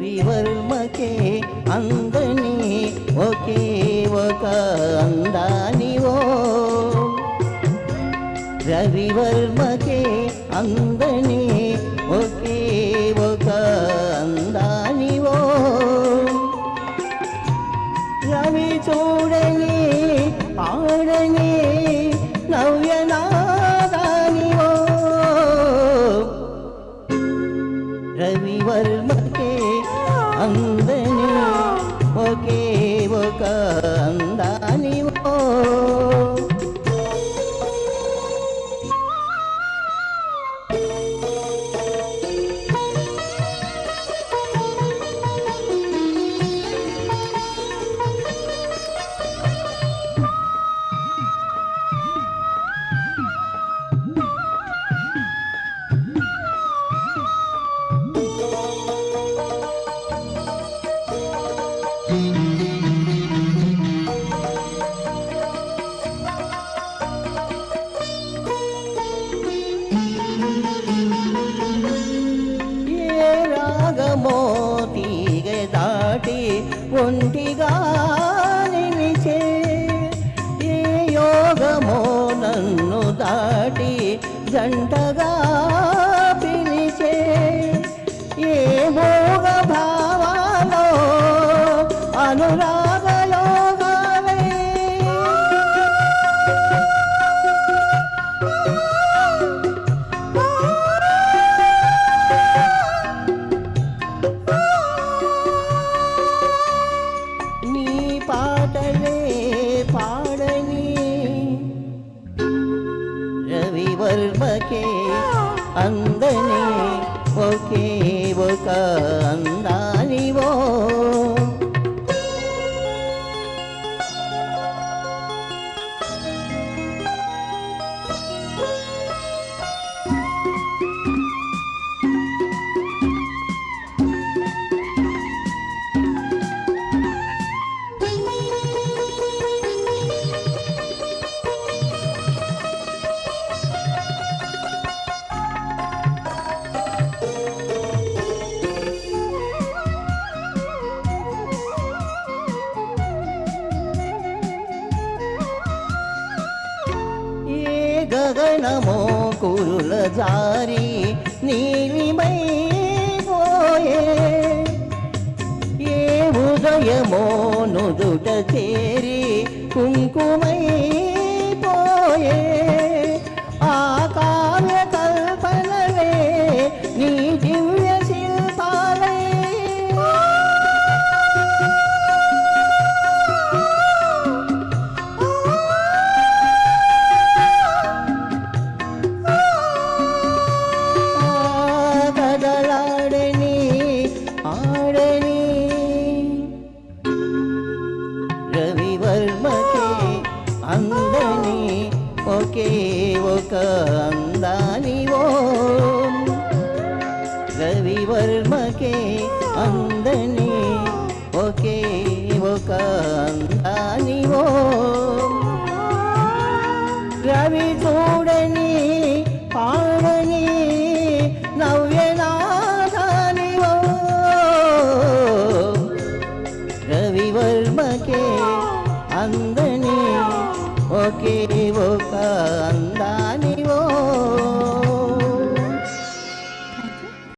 రవివర్మకే అందని ఒకే ఒక అందానివో రవివర్మకే అందని ఒకే ఒక అందానివో రవి చూడని ఆడని నవ్యనాదానివో రవివర్మకే అందని ఒకే ఒక అందానివో తీగ దాటి ఒంటిగా నిలిచే ఏ యోగమో నన్ను దాటి జంటగా పిలిచే ఏ మోగ భావాలో అనురాగ యోగాలే పాటలే పాడని రవివర్మకే అందని ఒకే ఒక అందానివో గగనమో కురుల జారి నీలిమై పోయే ఏ ఉదయమో నుదుట చేరి కుంకుమై పోయే ఆ కావ్య కల్పనలే నీ దివ్య శిల్పాలే రవివర్మకే అందని ఒకే ఒక అందానివో రవివర్మకే అందని ఒకే ఒక అందానివో రవి చూడని పాడని నవ్యనాదానివో రవివర్మకే అందని ఒకే ఒక అందా